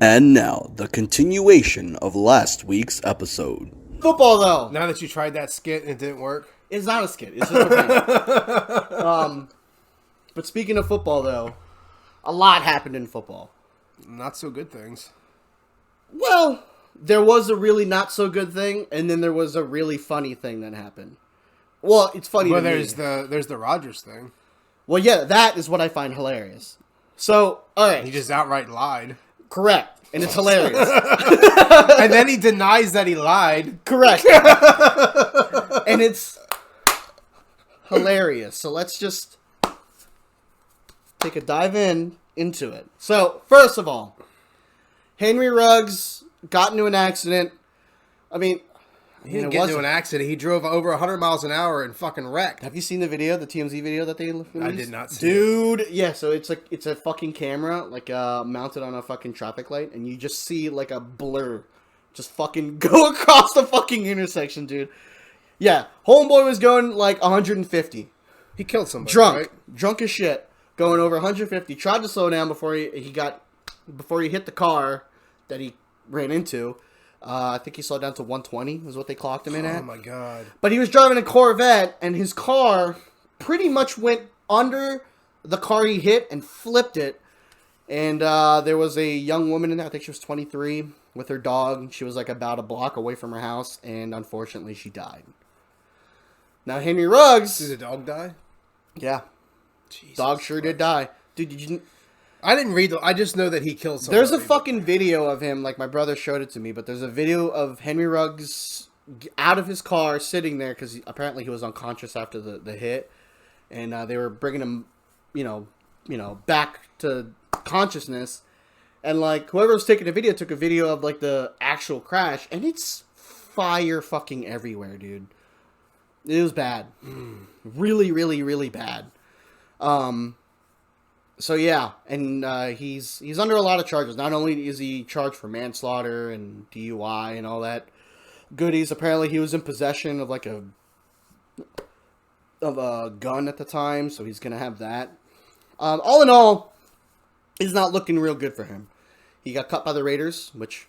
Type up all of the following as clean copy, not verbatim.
And now, the continuation of last week's episode. Football, though. Now that you tried that skit and it didn't work. It's not a skit. It's just a prank. But speaking of football, though, a lot happened in football. Not so good things. Well, there was a really not so good thing, and then there was a really funny thing that happened. Well, it's funny Well, to me. there's the Rodgers thing. Well, yeah, that is what I find hilarious. So, all right. He just outright lied. Correct. And it's hilarious. And then he denies that he lied. Correct. And it's hilarious. So let's just take a dive into it. So, first of all, Henry Ruggs got into an accident. I mean, He didn't get into an accident. He drove over 100 miles an hour and fucking wrecked. Have you seen the video, the TMZ video that they released? I did not see it. Dude, yeah, so it's a fucking camera, mounted on a fucking traffic light, and you just see, like, a blur just fucking go across the fucking intersection, dude. Yeah, homeboy was going, like, 150. He killed somebody, Drunk. right? Drunk as shit. Going over 150. Tried to slow down before he hit the car that he ran into. I think he slowed down to 120 is what they clocked him in at. Oh, my God. But he was driving a Corvette, and his car pretty much went under the car he hit and flipped it. And there was a young woman in there. I think she was 23 with her dog. She was like about a block away from her house, and unfortunately she died. Now, Henry Ruggs... Did the dog die? Yeah. Jesus Dog sure Christ. did die. Dude, did you... I didn't read I just know that he killed somebody. There's a fucking video of him, like my brother showed it to me, but there's a video of Henry Ruggs out of his car sitting there because apparently he was unconscious after the hit, and they were bringing him, back to consciousness, and like whoever was taking the video took a video of like the actual crash, and it's fire fucking everywhere, dude. It was bad, really, really, really bad. So yeah, and he's under a lot of charges. Not only is he charged for manslaughter and DUI and all that goodies, apparently he was in possession of like a gun at the time, so he's gonna have that. All in all, it's not looking real good for him. He got cut by the Raiders, which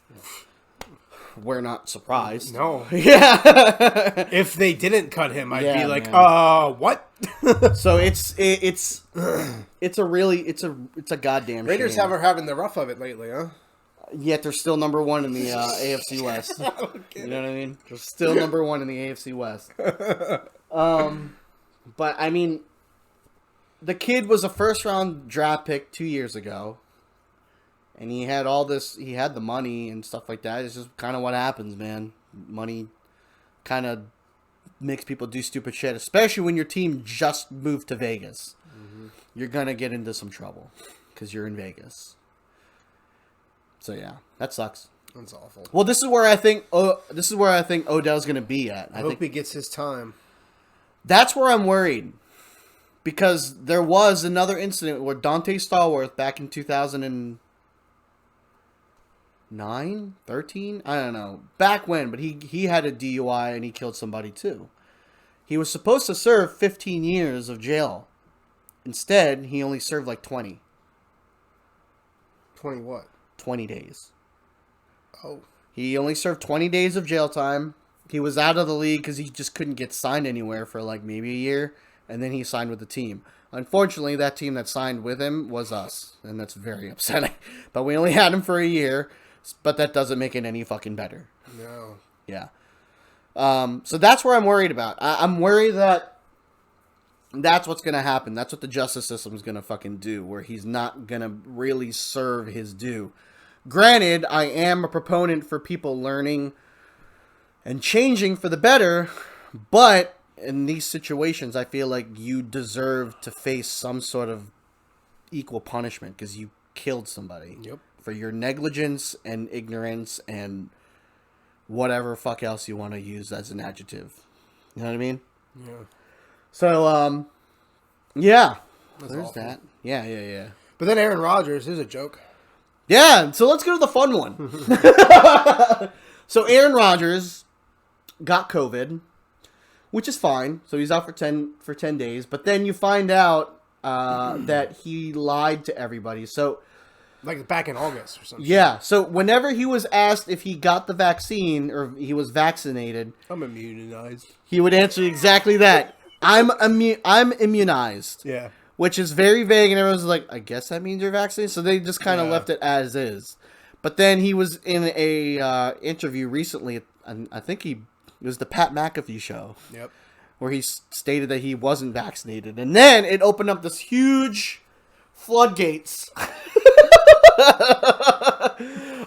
we're not surprised. No. Yeah. If they didn't cut him, I'd Yeah, be like, man. what? So it's a goddamn Raiders shame. are having the rough of it lately, huh? Yet they're still number one in the AFC West. You know what I mean? They're still number one in the AFC West. But I mean, the kid was a first round draft pick 2 years ago, and he had all this. He had the money and stuff like that. It's just kind of what happens, man. Money kind of makes people do stupid shit, especially when your team just moved to Vegas. Mm-hmm. You're gonna get into some trouble because you're in Vegas. So yeah, that sucks. That's awful. Well, this is where I think Odell's gonna be at. I hope he gets his time. That's where I'm worried, because there was another incident where Dante Stallworth back in 2009, 13, I don't know, back when, but he had a DUI and he killed somebody too. He was supposed to serve 15 years of jail. Instead, he only served like 20. 20 what? 20 days. Oh. He only served 20 days of jail time. He was out of the league because he just couldn't get signed anywhere for like maybe a year. And then he signed with the team. Unfortunately, that team that signed with him was us. And that's very upsetting. But we only had him for a year. But that doesn't make it any fucking better. No. Yeah. So that's where I'm worried about. I'm worried that that's what's going to happen. That's what the justice system is going to fucking do. Where he's not going to really serve his due. Granted, I am a proponent for people learning and changing for the better. But in these situations, I feel like you deserve to face some sort of equal punishment. Because you killed somebody. Yep. For your negligence and ignorance and whatever fuck else you want to use as an adjective. You know what I mean? Yeah. So, yeah. That's There's awful. that. Yeah. But then Aaron Rodgers is a joke. Yeah, so let's go to the fun one. So Aaron Rodgers got COVID, which is fine. So he's out for 10 days. But then you find out that he lied to everybody. So Like back in August or something. Yeah. So whenever he was asked if he got the vaccine or he was vaccinated, I'm immunized. he would answer exactly that. I'm immunized. Yeah. Which is very vague, and everyone's like, I guess that means you're vaccinated. So they just kind of left it as is. But then he was in a interview recently, and I think it was the Pat McAfee show. Yep. Where he stated that he wasn't vaccinated. And then it opened up this huge floodgates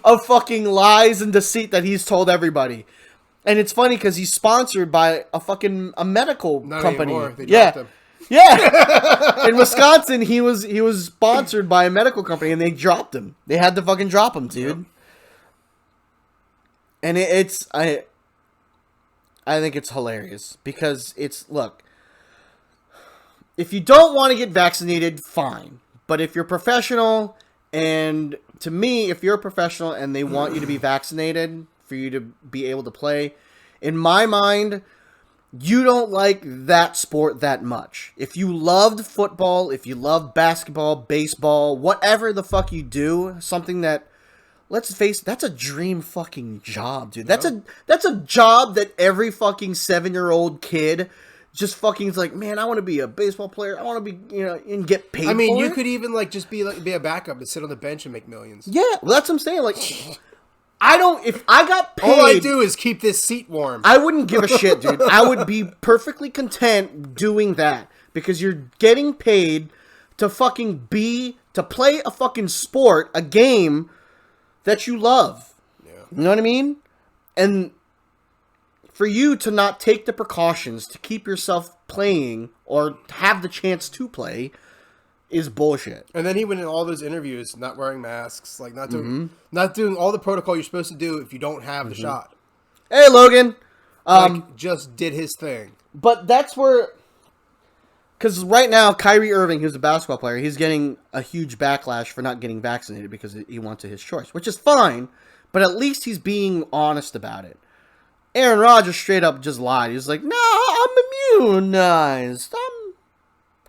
of fucking lies and deceit that he's told everybody. And it's funny because he's sponsored by a medical Not company. anymore. They dropped him. Yeah. In Wisconsin, he was sponsored by a medical company and they dropped him. They had to fucking drop him, dude. Yep. And I think it's hilarious because look, if you don't want to get vaccinated, fine. But if you're professional, and to me, if you're a professional and they want you to be vaccinated for you to be able to play, in my mind, you don't like that sport that much. If you loved football, if you loved basketball, baseball, whatever the fuck you do, something that, let's face it, that's a dream fucking job, dude. That's a job that every fucking 7-year-old kid just fucking is like, man, I want to be a baseball player. I want to be, and get paid. I mean, for you it. Could even just be a backup and sit on the bench and make millions. Yeah, well, that's what I'm saying. Like, if I got paid, all I do is keep this seat warm. I wouldn't give a shit, dude. I would be perfectly content doing that because you're getting paid to play a fucking sport, a game that you love. Yeah. You know what I mean? And for you to not take the precautions to keep yourself playing or have the chance to play is bullshit. And then he went in all those interviews not wearing masks, like not doing all the protocol you're supposed to do if you don't have the shot. Hey, Logan. Just did his thing. But that's where... Because right now, Kyrie Irving, who's a basketball player, he's getting a huge backlash for not getting vaccinated because he wants his choice, which is fine, but at least he's being honest about it. Aaron Rodgers straight up just lied. He was like, no, I'm immunized. I'm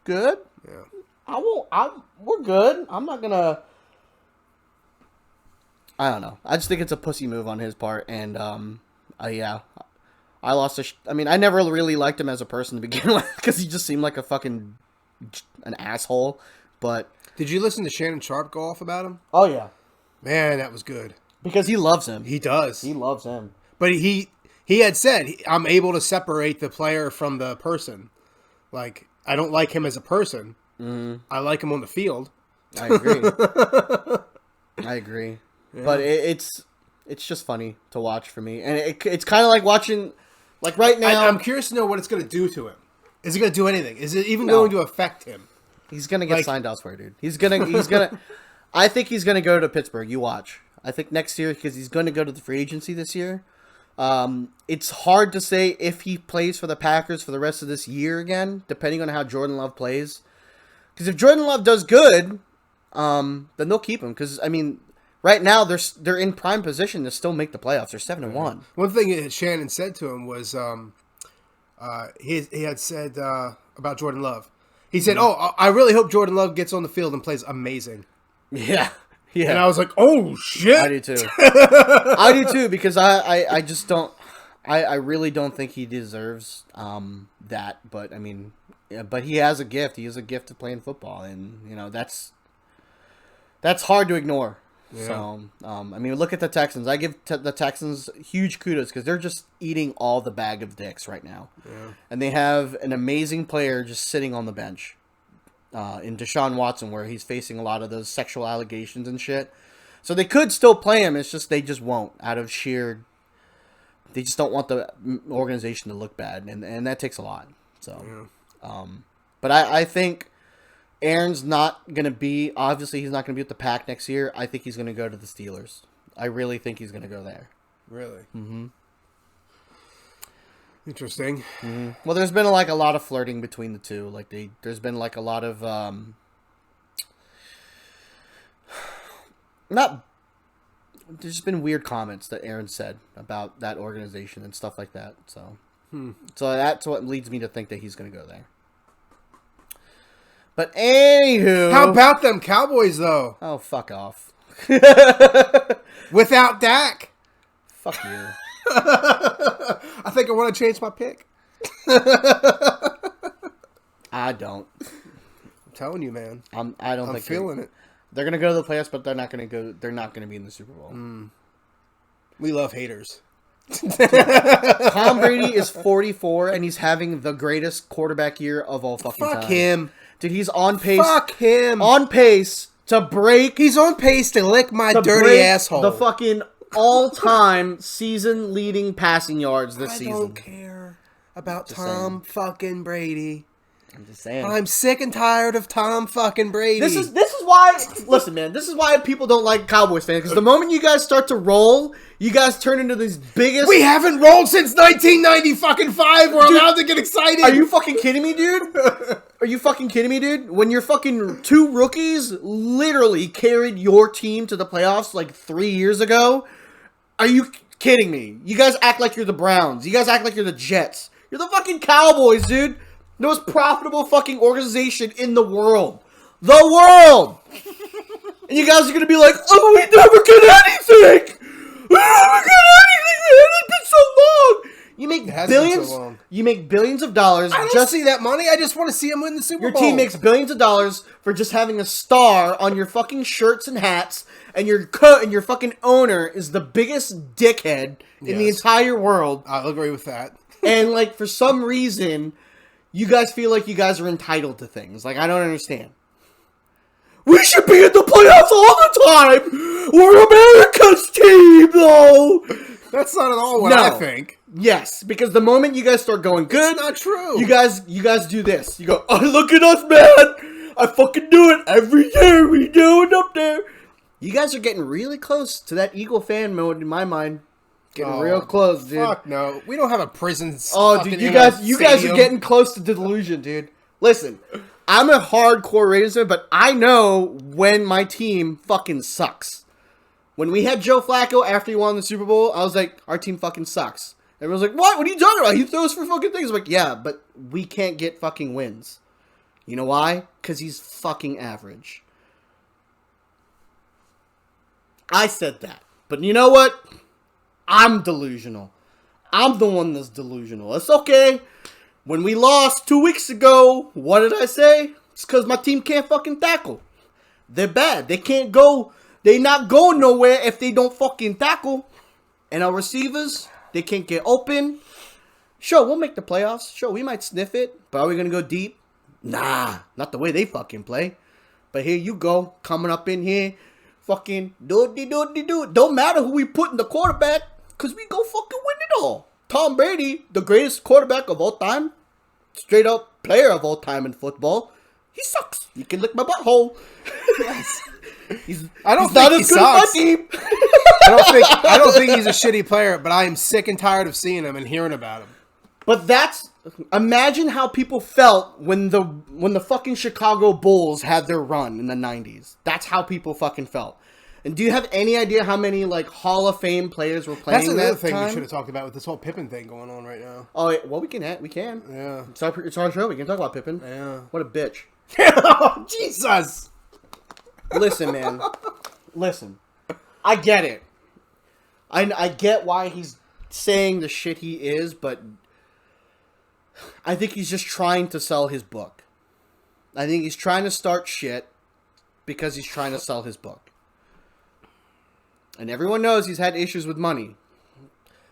good. Yeah. We're good. I'm not gonna... I don't know. I just think it's a pussy move on his part, and, yeah... I I never really liked him as a person to begin with because he just seemed like an asshole. But did you listen to Shannon Sharp go off about him? Oh yeah, man, that was good because he loves him. He does. He loves him. But he had said, "I'm able to separate the player from the person. Like I don't like him as a person. Mm-hmm. I like him on the field." I agree. I agree. Yeah. But it's just funny to watch for me, and it's kind of like watching. Like right now... I'm curious to know what it's going to do to him. Is it going to do anything? Is it even going to affect him? He's going to get signed elsewhere, dude. He's going to... I think he's going to go to Pittsburgh. You watch. I think next year, because he's going to go to the free agency this year. It's hard to say if he plays for the Packers for the rest of this year again, depending on how Jordan Love plays. Because if Jordan Love does good, then they'll keep him. Because, I mean... Right now, they're in prime position to still make the playoffs. They're 7-1. One thing that Shannon said to him was, he had said about Jordan Love. He said, "Oh, I really hope Jordan Love gets on the field and plays amazing." Yeah. And I was like, "Oh shit!" I do too. I do too because I just don't. I really don't think he deserves that. But I mean, but he has a gift. He has a gift of playing football, and that's hard to ignore. Yeah. So, I mean, look at the Texans. I give the Texans huge kudos because they're just eating all the bag of dicks right now. Yeah. And they have an amazing player just sitting on the bench in Deshaun Watson where he's facing a lot of those sexual allegations and shit. So they could still play him. It's just they just won't out of sheer... They just don't want the organization to look bad. And that takes a lot. So, yeah. But I think... Aaron's not going to be... Obviously, he's not going to be with the Pack next year. I think he's going to go to the Steelers. I really think he's going to go there. Really? Mm-hmm. Interesting. Mm-hmm. Well, there's been a lot of flirting between the two. There's been a lot of... There's been weird comments that Aaron said about that organization and stuff like that. So that's what leads me to think that he's going to go there. But anywho... How about them Cowboys, though? Oh, fuck off. Without Dak. Fuck you. I think I want to change my pick. I don't. I'm telling you, man. I don't I'm think feeling it. They're gonna go to the playoffs, but they're not gonna go. They're not gonna be in the Super Bowl. We love haters. Tom Brady is 44, and he's having the greatest quarterback year of all fucking time. Fuck him. Dude, he's on pace. Fuck him. On pace to break. He's on pace to lick my to dirty break asshole. The fucking all-time season-leading passing yards this season. I don't care about Just Tom fucking Brady. I'm just saying. I'm sick and tired of Tom fucking Brady. This is why. Listen, man. This is why people don't like Cowboys fans. Because the moment you guys start to roll, you guys turn into these biggest. We haven't rolled since 1995. We're allowed to get excited. Are you fucking kidding me, dude? Are you fucking kidding me, dude? When your fucking two rookies literally carried your team to the playoffs like 3 years ago, are you kidding me? You guys act like you're the Browns. You guys act like you're the Jets. You're the fucking Cowboys, dude. The most profitable fucking organization in the world. The world! And you guys are gonna be like, oh, we never get anything! We never get anything, man! It's been so long! You make billions. So long. You make billions of dollars. I don't see that money. I just want to see him win the Super Bowl. Your team makes billions of dollars for just having a star on your fucking shirts and hats, and your fucking owner is the biggest dickhead in the entire world. I'll agree with that. And like for some reason, you guys feel like you guys are entitled to things. Like I don't understand. We should be in the playoffs all the time. We're America's team, though. That's not at all what I think. Yes, because the moment you guys start going good, it's not true. You guys do this. You go, oh, look at us, man. I fucking do it every year. We do it up there. You guys are getting really close to that Eagle fan mode in my mind. Getting real close, dude. Fuck no. We don't have a prison. Oh, dude, you guys are getting close to delusion, dude. Listen, I'm a hardcore Raiders fan, but I know when my team fucking sucks. When we had Joe Flacco after he won the Super Bowl, I was like, our team fucking sucks. Everyone's like, what? What are you talking about? He throws for fucking things. I'm like, yeah, but we can't get fucking wins. You know why? Because he's fucking average. I said that. But you know what? I'm delusional. I'm the one that's delusional. It's okay. When we lost 2 weeks ago, what did I say? It's because my team can't fucking tackle. They're bad. They can't go. They not going nowhere if they don't fucking tackle. And our receivers, they can't get open. Sure, we'll make the playoffs. Sure, we might sniff it. But are we going to go deep? Nah, not the way they fucking play. But here you go, coming up in here. Fucking do. Don't matter who we put in the quarterback. Because we go fucking win it all. Tom Brady, the greatest quarterback of all time. Straight up player of all time in football. He sucks. You can lick my butthole. Yes. I don't think he sucks. I don't think he's a shitty player, but I am sick and tired of seeing him and hearing about him. But imagine how people felt when the fucking Chicago Bulls had their run in the 90s. That's how people fucking felt. And do you have any idea how many like Hall of Fame players were playing? That's another thing time? we should have talked about with this whole Pippen thing going on right now. Oh, well, we can. Yeah, it's our show. We can talk about Pippen. Yeah. What a bitch. Oh, Jesus. Listen, man. Listen. I get it. I get why he's saying the shit he is, but I think he's just trying to sell his book. I think he's trying to start shit because he's trying to sell his book. And everyone knows he's had issues with money,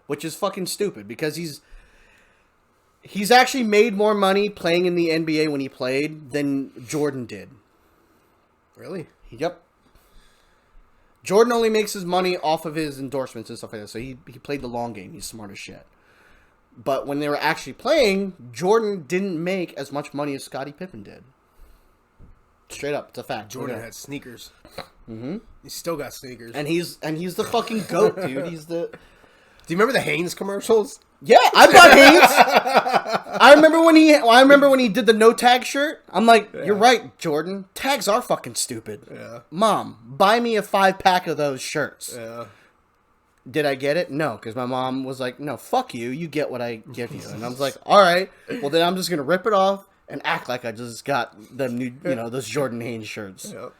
which is fucking stupid because he's actually made more money playing in the NBA when he played than Jordan did. Really? Yep. Jordan only makes his money off of his endorsements and stuff like that, so he played the long game. He's smart as shit. But when they were actually playing, Jordan didn't make as much money as Scottie Pippen did. Straight up, it's a fact. Jordan had sneakers. Mm-hmm. He still got sneakers. And he's the fucking GOAT, dude. He's the. Do you remember the Hanes commercials? Yeah, I bought Hanes. I remember when he did the no tag shirt. I'm like, You're right, Jordan. Tags are fucking stupid. Yeah. Mom, buy me a 5-pack of those shirts. Yeah. Did I get it? No, because my mom was like, no, fuck you. You get what I give you. And I was like, all right. Well, then I'm just going to rip it off and act like I just got the new, those Jordan Hanes shirts. Yep.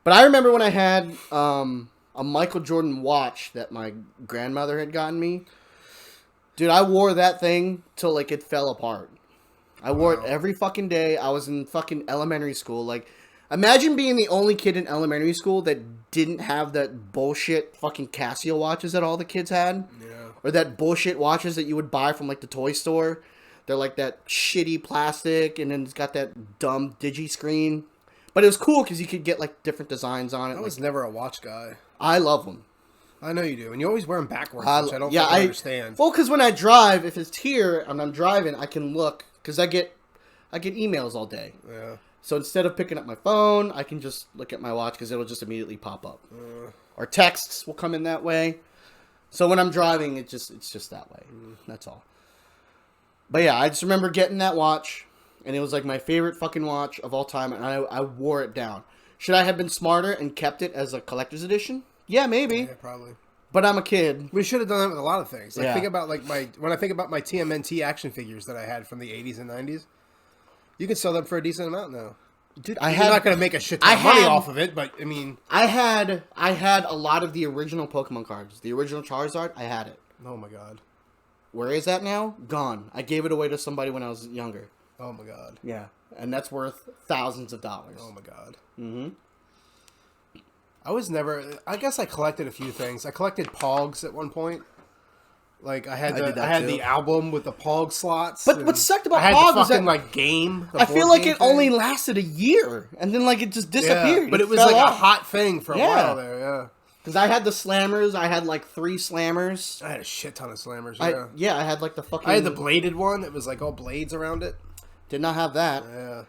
But I remember when I had a Michael Jordan watch that my grandmother had gotten me. Dude, I wore that thing till like it fell apart. I wore it every fucking day. I was in fucking elementary school. Like, imagine being the only kid in elementary school that didn't have that bullshit fucking Casio watches that all the kids had. Yeah. Or that bullshit watches that you would buy from like the toy store. They're like that shitty plastic and then it's got that dumb digi screen. But it was cool because you could get like different designs on it. I was never a watch guy. I love them. I know you do, and you always wear them backwards, which I don't fucking understand. Well, because when I drive, if it's here and I'm driving, I can look because I get emails all day. Yeah. So instead of picking up my phone, I can just look at my watch because it'll just immediately pop up. Or texts will come in that way. So when I'm driving, it's just that way. That's all. But yeah, I just remember getting that watch, and it was like my favorite fucking watch of all time, and I wore it down. Should I have been smarter and kept it as a collector's edition? Yeah, maybe. Yeah, probably. But I'm a kid. We should have done that with a lot of things. Like, Yeah. think about when I think about my TMNT action figures that I had from the 80s and 90s, you can sell them for a decent amount now. Dude, You're not going to make a shit ton of money off of it, but I mean, I had a lot of the original Pokemon cards. The original Charizard, I had it. oh my god. Where is that now? Gone. I gave it away to somebody when I was younger. Oh my god. Yeah, and that's worth thousands of dollars. Oh my god. Mm-hmm. I guess I collected a few things. I collected Pogs at one point. Like I had did that I had too. the album with the Pog slots. But and what sucked about I had Pog the was fucking that like game. I feel like it only lasted a year, and then like it just disappeared. Yeah, but it was fell like off. a hot thing for a Yeah. while there. Yeah. Because I had the Slammers. I had like 3 Slammers. I had a shit ton of slammers. I had like the fucking. I had the bladed one. It was like all blades around it. Did not have that. Yeah.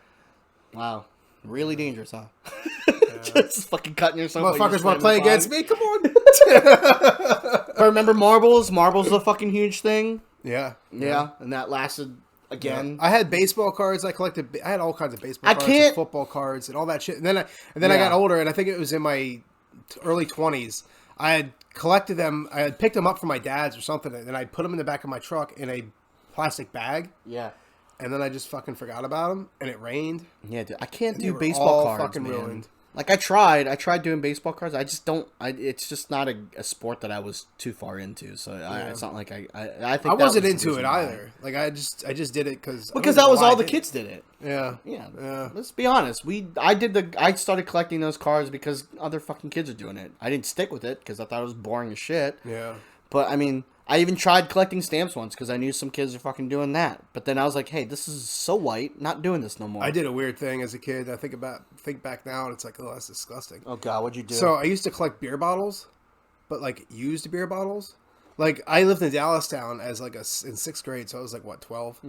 Wow. Really dangerous, huh? Just fucking cutting yourself. Motherfuckers want to play against me? Come on. I remember marbles. Marbles was a fucking huge thing. Yeah. Yeah, and that lasted again. I had baseball cards. I collected. I had all kinds of baseball cards, can't- and football cards, and all that shit. And then I got older, and I think it was in my early 20s. I had collected them. I had picked them up from my dad's or something, and then I put them in the back of my truck in a plastic bag. Yeah. And then I just fucking forgot about them, and it rained. Yeah, dude, I can't do were baseball all cards, fucking man. ruined. Like I tried doing baseball cards. I just don't. It's just not a sport that I was too far into. So it's not like I think I that wasn't was the into reason it why. either. Like I just did it because That was all the kids did it. Yeah. Yeah. Let's be honest. I started collecting those cards because other fucking kids are doing it. I didn't stick with it because I thought it was boring as shit. Yeah. But I mean, I even tried collecting stamps once because I knew some kids are fucking doing that. But then I was like, hey, this is so white. Not doing this no more. I did a weird thing as a kid. I think back now, and it's like, oh, that's disgusting. Oh god, what'd you do? So I used to collect beer bottles, but like used beer bottles. Like I lived in Dallastown as like in 6th grade, so I was like what 12,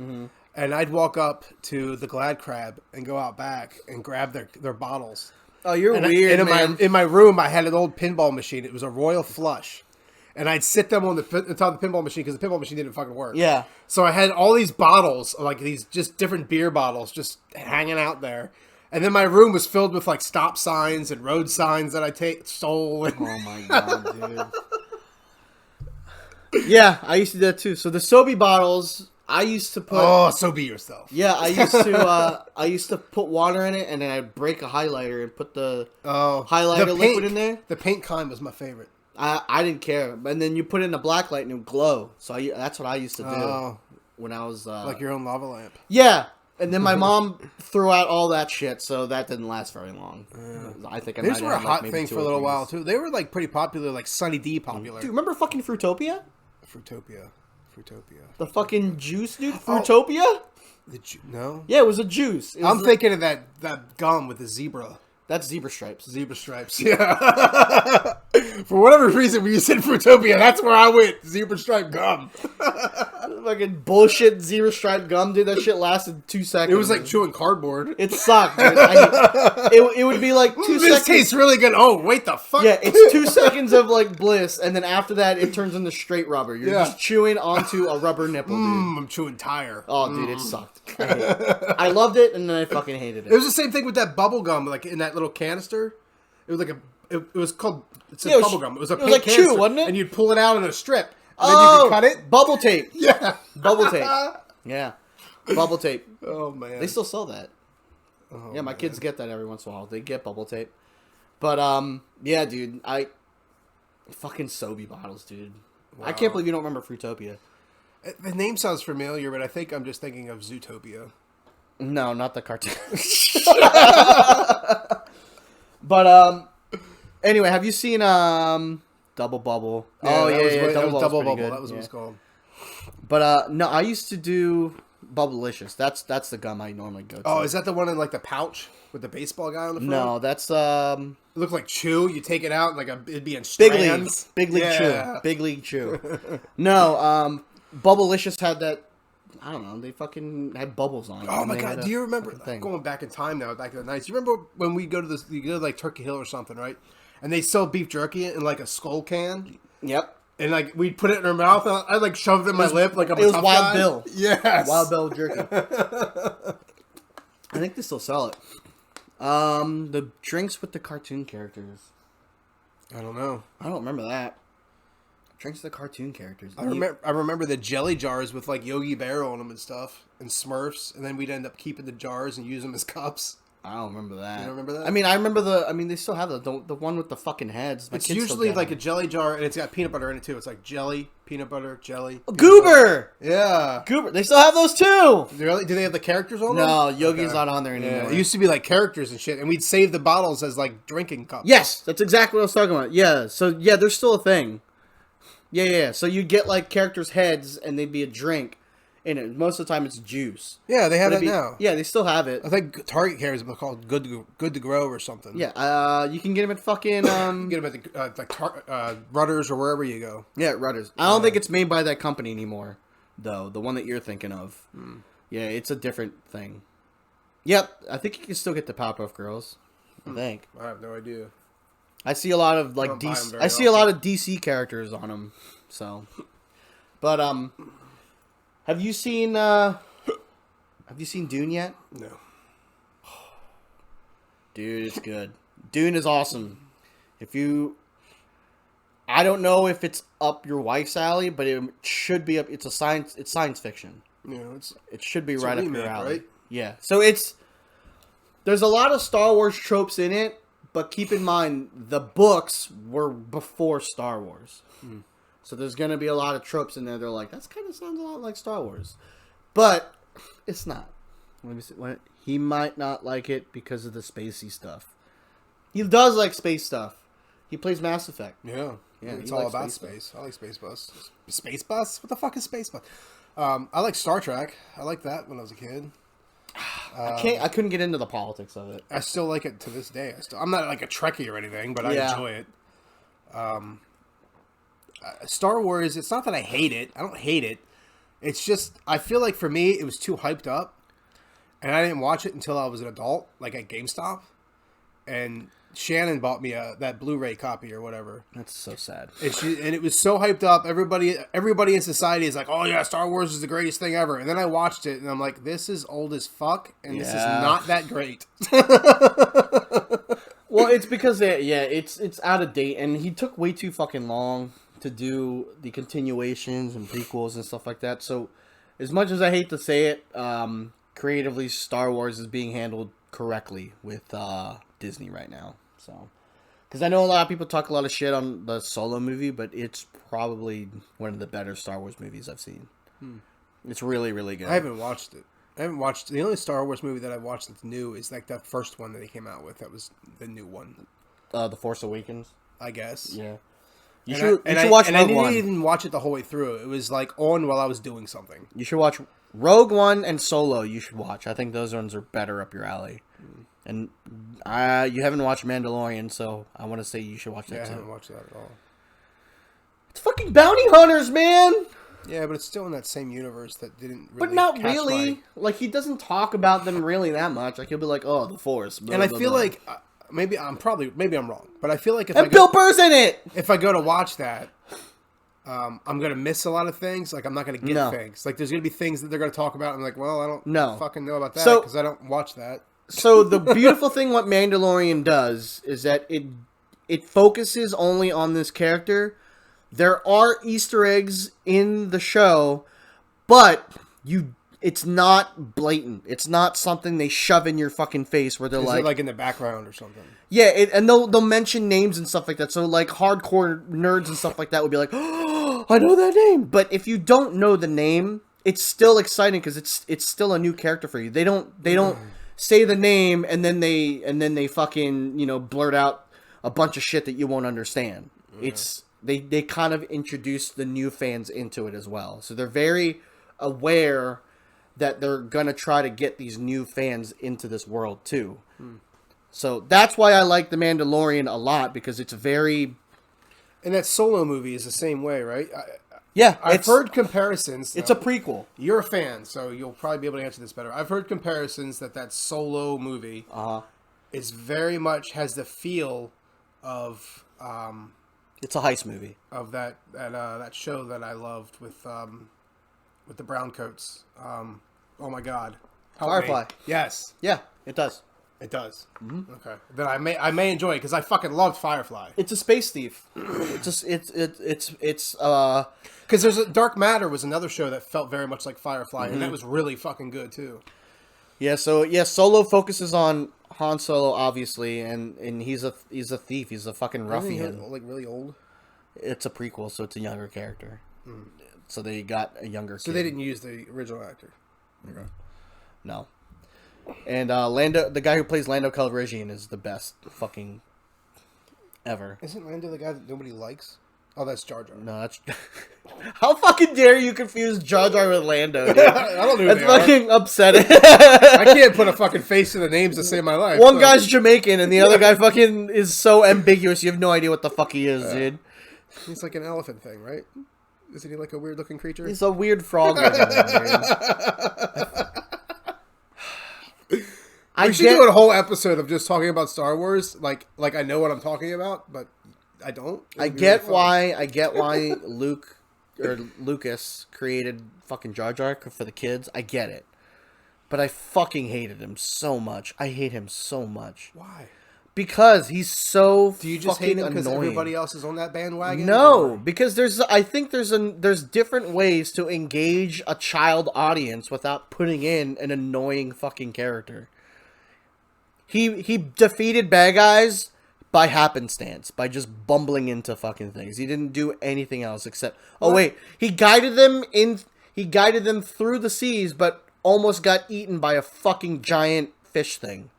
and I'd walk up to the Glad Crab and go out back and grab their bottles. Oh, you're And weird, and in my room, I had an old pinball machine. It was a Royal Flush. And I'd sit them on the top of the pinball machine because the pinball machine didn't fucking work. Yeah. So I had all these bottles, like these just different beer bottles, just hanging out there. And then my room was filled with like stop signs and road signs that I stole. And Oh my god, dude. Yeah, I used to do that too. So the Sobe bottles, I used to put. oh, so be yourself. Yeah, I used to put water in it, and then I'd break a highlighter and put the highlighter liquid in there. The paint kind was my favorite. I didn't care, and then you put it in a black light and it would glow. So that's what I used to do Oh. when I was Like your own lava lamp. Yeah, and then my mom threw out all that shit, so that didn't last very long. I think I These might were a have, hot maybe thing 2 for a or little 3s. while too. They were like pretty popular, like Sunny D popular. Dude, remember fucking Fruitopia? Fruitopia. The fucking juice, dude. Fruitopia? No. Yeah, it was a juice. It was I'm thinking of that gum with the zebra. That's zebra stripes. Zebra stripes. Yeah. For whatever reason, when you said Fruitopia, that's where I went. Zebra stripe gum. Fucking bullshit zebra stripe gum, dude. That shit lasted 2 seconds. It was like chewing cardboard. It sucked, dude. It would be like 2 seconds. This tastes really good. Oh, wait, the fuck? Yeah, it's 2 seconds of like bliss, and then after that, it turns into straight rubber. You're just chewing onto a rubber nipple, dude. I'm chewing tire. Oh, dude, it sucked. I loved it, and then I fucking hated it. It was the same thing with that bubble gum, like in that little canister. It was like it was called. It said Yeah, it was- bubble gum. It was a it was pink like chew, canister, wasn't it? And you'd pull it out in a strip. And then you could cut it. Bubble tape. Yeah. Bubble tape. Yeah. Bubble tape. Oh man. They still sell that. Yeah, my kids get that every once in a while. They get bubble tape. But yeah, dude, fucking Sobe bottles, dude. Wow. I can't believe you don't remember Fruitopia. The name sounds familiar, but I think I'm just thinking of Zootopia. No, not the cartoon. But anyway, have you seen Double Bubble? Yeah, yeah, Double Bubble's pretty Bubble. good. That was what it was called. But no, I used to do Bubblicious. That's the gum I normally go to. Oh, is that the one in like the pouch with the baseball guy on the front? No, that's It looked like Chew. You take it out and it'd be in Big League. strands. Big League Yeah. Chew. Big League Chew. No, Bubblicious had that. I don't know. They fucking had bubbles on it. Oh and my they god! had Do you remember thing. going back in time now, back in the nights? You remember when we go to this? You go to like Turkey Hill or something, right? And they sell beef jerky in like a skull can, Yep. and like we'd put it in our mouth. And I like shoved it in my lip like I'm It a was tough Wild guy. Bill. Yes, Wild Bill jerky. I think they still sell it. The drinks with the cartoon characters. I don't know. I don't remember that. Drinks with the cartoon characters. I remember the jelly jars with like Yogi Bear on them and stuff, and Smurfs, and then we'd end up keeping the jars and use them as cups. I don't remember that. You don't remember that? I mean, I remember they still have the one with the fucking heads. My It's kids still usually get like a them. jelly jar, and it's got peanut butter in it too. It's like jelly, peanut butter, jelly. peanut butter. Goober. Yeah. Goober. They still have those too. Really? Do they have the characters on them? No, Yogi's Okay. not on there Yeah, anymore. it used to be like characters and shit, and we'd save the bottles as like drinking cups. Yes, that's exactly what I was talking about. Yeah, so yeah, there's still a thing. Yeah. So you get like characters' heads, and they'd be a drink in it. Most of the time, it's juice. Yeah, they have But that it'd be- now. Yeah, they still have it. I think Target carries it called Good to Grow or something. Yeah, you can get them at fucking You get them at the Rudders or wherever you go. yeah, Rudders. I don't think it's made by that company anymore, though. The one that you're thinking of. Yeah, it's a different thing. Yep, I think you can still get the Powerpuff Girls. I think. I have no idea. I see a lot of like don't buy 'em DC. very I see a lot often. of DC characters on them. So, but have you seen Dune yet? No. Dude, it's good. Dune is awesome. I don't know if it's up your wife's alley, but it should be up. It's science fiction. You know, It should be a right up remake, your alley. right? Yeah. So there's a lot of Star Wars tropes in it, but keep in mind the books were before Star Wars. So there's going to be a lot of tropes in there. They're like, that kind of sounds a lot like Star Wars. But it's not. Let me see. He might not like it because of the spacey stuff. He does like space stuff. He plays Mass Effect. Yeah. Yeah, It's he all likes about space space. I like Space Bus. Space Bus? What the fuck is Space Bus? I like Star Trek. I liked that when I was a kid. I couldn't get into the politics of it. I still like it to this day. I'm not like a Trekkie or anything, but I Yeah. enjoy it. Star Wars, it's not that I hate it. I don't hate it. It's just, I feel like for me, it was too hyped up. And I didn't watch it until I was an adult, like at GameStop. And Shannon bought me that Blu-ray copy or whatever. That's so sad. And it was so hyped up. Everybody in society is like, oh yeah, Star Wars is the greatest thing ever. And then I watched it and I'm like, this is old as fuck. And this is Yeah. not that great. Well, it's because it's out of date, and he took way too fucking long to do the continuations and prequels and stuff like that. So, as much as I hate to say it, creatively, Star Wars is being handled correctly with Disney right now. So, because I know a lot of people talk a lot of shit on the Solo movie, but it's probably one of the better Star Wars movies I've seen. It's really, really good. I haven't watched it. The only Star Wars movie that I've watched that's new is like that first one that he came out with. That was the new one, The Force Awakens. I guess. Yeah. You And should I watch and I Rogue didn't One. even watch it the whole way through. It was like on while I was doing something. You should watch Rogue One and Solo. You should watch. I think those ones are better up your alley. And you haven't watched Mandalorian, so I want to say you should watch that Yeah, I too. haven't watched that at all. It's fucking bounty hunters, man. Yeah, but it's still in that same universe that didn't really But not catch really. my- Like, he doesn't talk about them really that much. Like, he'll be like, "Oh, the Force." Blah, And I blah, feel blah. like maybe I'm wrong, but I feel like and Bill Burr's in it. if I go to watch that, I'm gonna miss a lot of things. Like I'm not gonna get No. things. Like there's gonna be things that they're gonna talk about. And I'm like, well, I don't No. fucking know about that So- because I don't watch that. So the beautiful thing what Mandalorian does is that it focuses only on this character. There are Easter eggs in the show, but it's not blatant. It's not something they shove in your fucking face where they're Is like, it like in the background or something? yeah, and they'll mention names and stuff like that. So like hardcore nerds and stuff like that would be like, oh, I know that name. But if you don't know the name, it's still exciting because it's still a new character for you. They don't say the name and then they fucking, you know, blurt out a bunch of shit that you won't understand. Yeah. They kind of introduce the new fans into it as well. So they're very aware that they're gonna try to get these new fans into this world too. So that's why I like The Mandalorian a lot, because it's very... And that Solo movie is the same way, right? Yeah. I've heard comparisons. It's a prequel. You're a fan, so you'll probably be able to answer this better. I've heard comparisons that Solo movie is very much has the feel of... it's a heist movie. Of that show that I loved with the brown coats. Oh my God. Help Firefly. Me. Yes. Yeah, it does. It does. Mm-hmm. Okay. Then I may enjoy it because I fucking loved Firefly. It's a space thief. It's because there's Dark Matter was another show that felt very much like Firefly, and that was really fucking good too. Yeah. So yeah, Solo focuses on Han Solo, obviously, and he's a thief. He's a fucking ruffian. Like really old. It's a prequel, so it's a younger character. So they got a younger. So kid. They didn't use the original actor. Okay. No. And Lando, the guy who plays Lando Calrissian, is the best fucking ever. Isn't Lando the guy that nobody likes? Oh, that's Jar Jar. No, that's... How fucking dare you confuse Jar Jar with Lando, dude? I don't know who That's fucking upsetting. I can't put a fucking face to the names to save my life. One guy's Jamaican, and the other guy fucking is so ambiguous, you have no idea what the fuck he is, dude. He's like an elephant thing, right? Isn't he like a weird-looking creature? He's a weird frog. We should do a whole episode of just talking about Star Wars. Like I know what I'm talking about, but I don't. I get why Luke or Lucas created fucking Jar Jar for the kids. I get it, but I fucking hated him so much. I hate him so much. Why? Because he's so. Do you just hate him because everybody else is on that bandwagon? No, because I think there's different ways to engage a child audience without putting in an annoying fucking character. He defeated bad guys by happenstance, by just bumbling into fucking things. He didn't do anything else except... Oh, wait. He guided them through the seas, but almost got eaten by a fucking giant fish thing.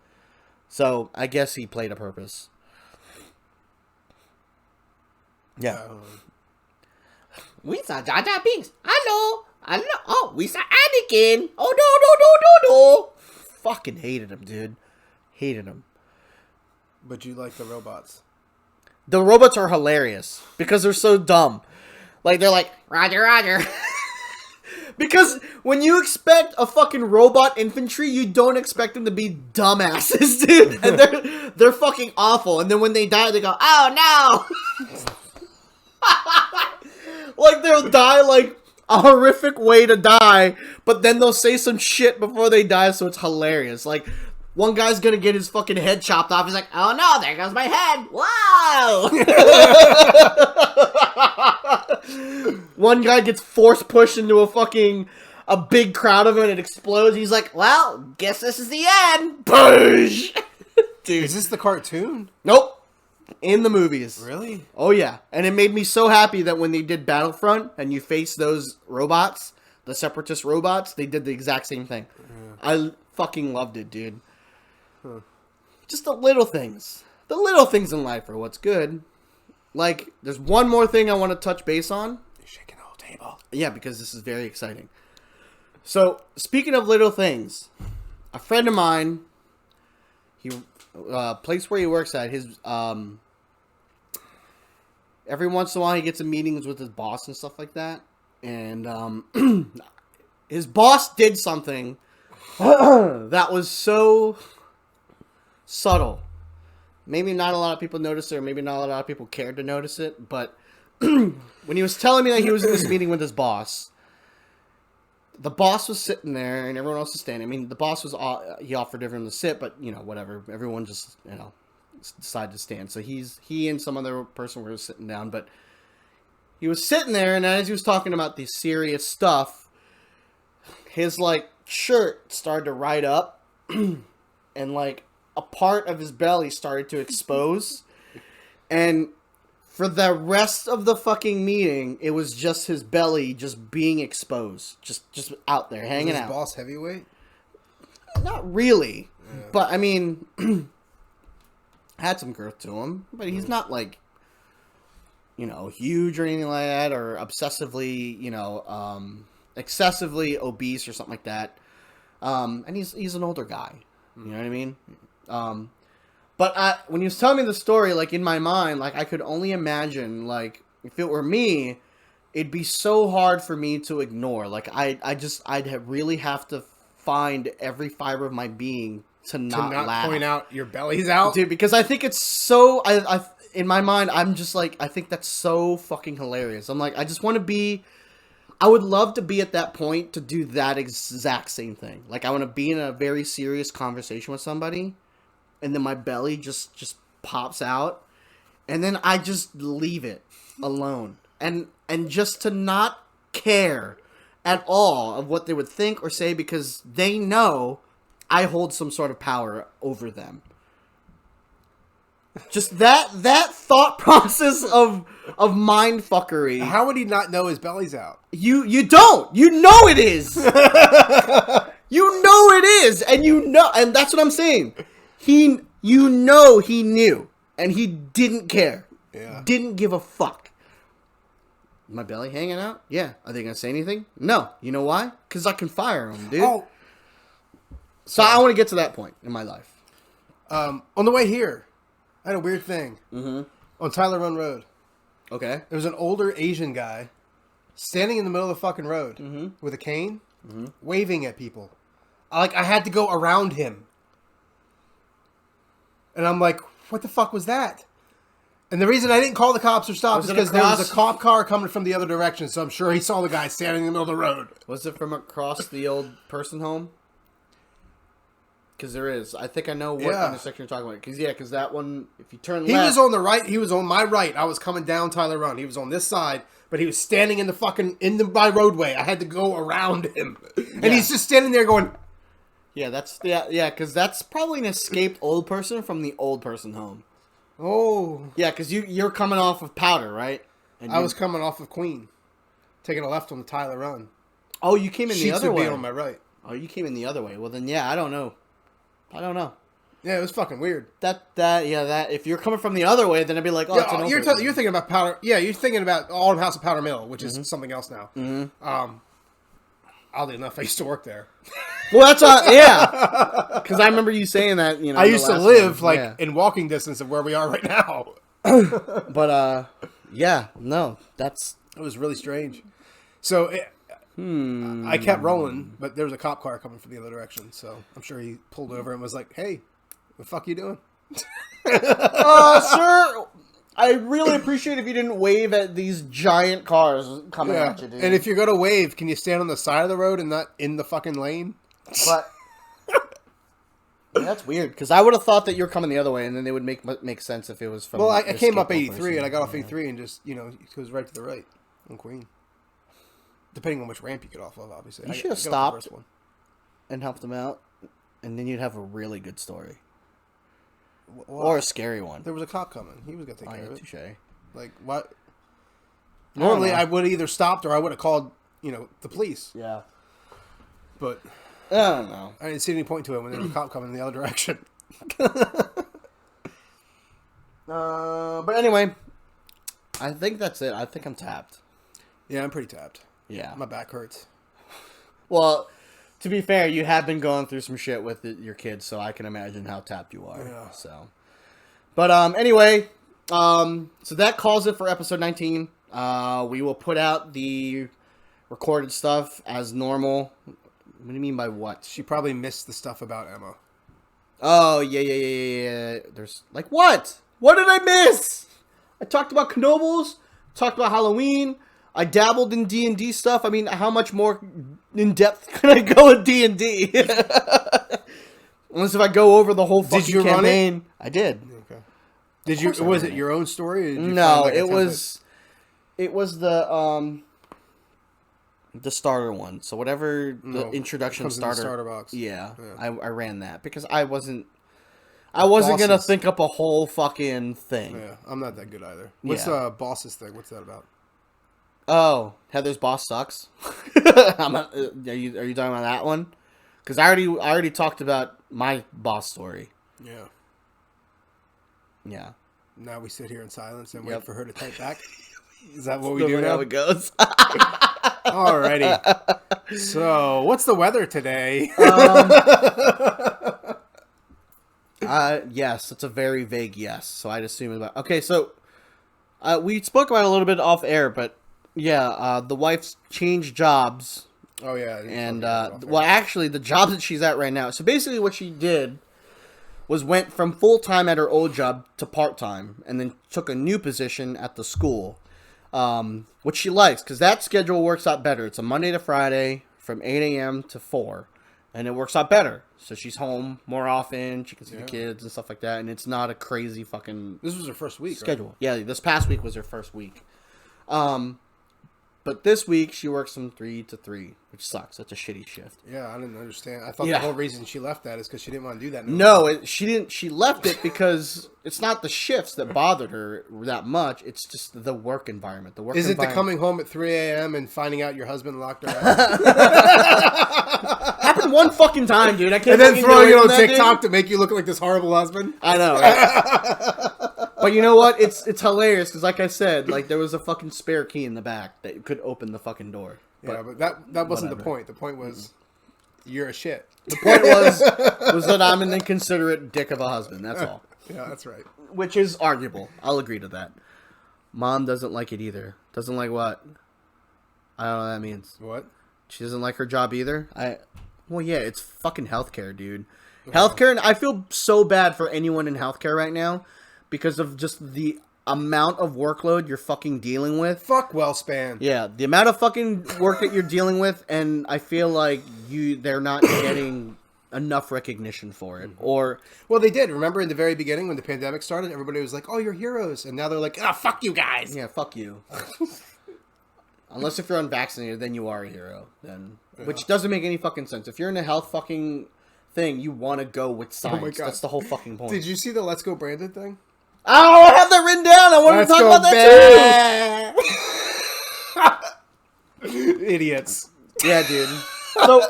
So, I guess he played a purpose. Yeah. We saw Jar Jar Binks. Hello. Oh, we saw Anakin. Oh, no. Fucking hated him, dude. Hated him. But you like the robots. The robots are hilarious because they're so dumb. Like, they're like, Roger, Roger. Because when you expect a fucking robot infantry, you don't expect them to be dumbasses, dude. And they're fucking awful. And then when they die, they go, oh no! Like, they'll die like a horrific way to die, but then they'll say some shit before they die, so it's hilarious. Like, one guy's gonna get his fucking head chopped off. He's like, oh no, there goes my head. Wow! One guy gets force pushed into a big crowd of it and it explodes. He's like, well, guess this is the end. Boosh! Dude. Is this the cartoon? Nope. In the movies. Really? Oh yeah. And it made me so happy that when they did Battlefront and you face those robots, the separatist robots, they did the exact same thing. Yeah. I fucking loved it, dude. Huh. Just the little things. The little things in life are what's good. Like, there's one more thing I want to touch base on. You're shaking the whole table. Yeah, because this is very exciting. So, speaking of little things, a friend of mine, place where he works at, his, every once in a while he gets in meetings with his boss and stuff like that. And, his boss did something that was so subtle. Maybe not a lot of people noticed it, or maybe not a lot of people cared to notice it, but when he was telling me that he was in this meeting with his boss, the boss was sitting there and everyone else was standing. I mean, the boss was, he offered everyone to sit, but, you know, whatever. Everyone just, you know, decided to stand. So he and some other person were sitting down, but he was sitting there, and as he was talking about the serious stuff, his, like, shirt started to ride up, and like a part of his belly started to expose, and for the rest of the fucking meeting, it was just his belly just being exposed, just out there hanging Was his out. boss heavyweight? Not really, but I mean, had some girth to him, but he's not like, huge or anything like that, or obsessively, excessively obese or something like that. And he's an older guy. You know what I mean? But when he was telling me the story, like, in my mind, like, I could only imagine, like, if it were me, it'd be so hard for me to ignore. Like, I'd really have to find every fiber of my being to not laugh. Point out your belly's out? Dude, because I think it's so... in my mind, I'm just like, I think that's so fucking hilarious. I'm like, I just want to be... I would love to be at that point to do that exact same thing. Like, I want to be in a very serious conversation with somebody, and then my belly just pops out, and then I just leave it alone. And just to not care at all of what they would think or say, because they know I hold some sort of power over them. Just that thought process of mind fuckery. How would he not know his belly's out? You don't. You know it is. You know it is, and that's what I'm saying. He knew, and he didn't care. Yeah. Didn't give a fuck. My belly hanging out? Yeah. Are they gonna say anything? No. You know why? Because I can fire them, dude. Oh. So I want to get to that point in my life. On the way here, I had a weird thing. Mm-hmm. On Tyler Run Road. Okay. There was an older Asian guy standing in the middle of the fucking road with a cane, waving at people. I had to go around him. And I'm like, what the fuck was that? And the reason I didn't call the cops or stop is because there was a cop car coming from the other direction, so I'm sure he saw the guy standing in the middle of the road. Was it from across the old person home? Because there is. I think I know what intersection you're talking about. Because that one, if you turn left... He was on the right. He was on my right. I was coming down Tyler Run. He was on this side, but he was standing in my roadway. I had to go around him. And he's just standing there going... Yeah, because that's probably an escaped old person from the old person home. Oh. Yeah, because you're coming off of Powder, right? And I was coming off of Queen, taking a left on the Tyler Run. Oh, you came in the other way. on my right. Oh, you came in the other way. Well, then, I don't know. Yeah, it was fucking weird. That if you're coming from the other way, then I'd be like, it's an you're thinking about Powder. Yeah, you're thinking about Autumn House of Powder Mill, which is something else now. Mm-hmm. Oddly enough, I used to work there. Well, that's because I remember you saying that. I used to live in walking distance of where we are right now. But it was really strange. So I kept rolling, but there was a cop car coming from the other direction. So I'm sure he pulled over and was like, "Hey, what the fuck you doing?" Sir, I really appreciate if you didn't wave at these giant cars coming at you, dude. And if you're going to wave, can you stand on the side of the road and not in the fucking lane? But that's weird, because I would have thought that you're coming the other way, and then it would make sense if it was from... Well, I came up 83, and I got off 83 and just, it goes right to the right on Queen. Depending on which ramp you get off of, obviously. You should have stopped and helped them out, and then you'd have a really good story. Well, or a scary one. There was a cop coming. He was going to take care of it. Touché. Like, what? Normally, I would have either stopped or I would have called, the police. Yeah. But... I don't know. I didn't see any point to it when there was a cop coming in the other direction. But anyway, I think that's it. I think I'm tapped. Yeah, I'm pretty tapped. Yeah. My back hurts. Well, to be fair, you have been going through some shit with your kids, so I can imagine how tapped you are. Yeah. So, but anyway, so that calls it for episode 19. We will put out the recorded stuff as normal. What do you mean by what? She probably missed the stuff about Emma. Oh, yeah. There's, like, what? What did I miss? I talked about Knobles, talked about Halloween, I dabbled in D&D stuff. I mean, how much more in-depth can I go with D&D? Unless if I go over the whole fucking campaign. Run it? I did. Okay. Did you? Was it your own story? Or did you no, it was the The starter one. So whatever the introduction comes starter. in the starter box. Yeah. I ran that because I wasn't gonna think up a whole fucking thing. Yeah, I'm not that good either. What's Yeah. the bosses thing? What's that about? Oh, Heather's boss sucks. Are you talking about that one? Because I already talked about my boss story. Yeah. Yeah. Now we sit here in silence and Yep. wait for her to type back. Is that what we That's do now? how it goes. Alrighty. So, what's the weather today? Yes, it's a very vague yes. So I'd assume about. Okay, so we spoke about it a little bit off air, but yeah, the wife's changed jobs, Oh yeah. and well, actually, the job that she's at right now. So basically, what she did was went from full time at her old job to part time, and then took a new position at the school, which she likes because that schedule works out better. It's a Monday to Friday from 8 a.m. to 4, and it works out better. So she's home more often. She can see the kids and stuff like that, and it's not a crazy fucking This was her first week, schedule. right? Yeah, this past week was her first week. But this week she works from 3 to 3, which sucks. That's a shitty shift. Yeah, I didn't understand. I thought Yeah. the whole reason she left that is because she didn't want to do that. No, she didn't. She left it because it's not the shifts that bothered her that much. It's just the work environment. The work. Is it the environment. coming home at 3 a.m. and finding out your husband locked her out? Happened one fucking time, dude. I can't. And then fucking throwing get it away on from that, TikTok dude. to make you look like this horrible husband? I know, right? But you know what? It's hilarious because, like I said, like there was a fucking spare key in the back that could open the fucking door. Yeah, but that wasn't the whatever. point. The point was, you're a shit. The point was that I'm an inconsiderate dick of a husband. That's all. Yeah, that's right. Which is arguable. I'll agree to that. Mom doesn't like it either. Doesn't like what? I don't know what that means. What? She doesn't like her job either? Well, yeah, it's fucking healthcare, dude. Healthcare, and I feel so bad for anyone in healthcare right now because of just the amount of workload you're fucking dealing with. Fuck WellSpan. Yeah, the amount of fucking work that you're dealing with, and I feel like they're not getting enough recognition for it. Or Well, they did. Remember in the very beginning when the pandemic started, everybody was like, "Oh, you're heroes," and now they're like, "Ah, fuck you guys." yeah, fuck you. Unless if you're unvaccinated, then you are a hero. Then, which doesn't make any fucking sense. If you're in a health fucking thing, you want to go with science. God. That's the whole fucking point. Did you see the Let's Go Brandon thing? Oh, I have that written down. I wanted Let's to talk go about that too. Idiots. Yeah, dude. So,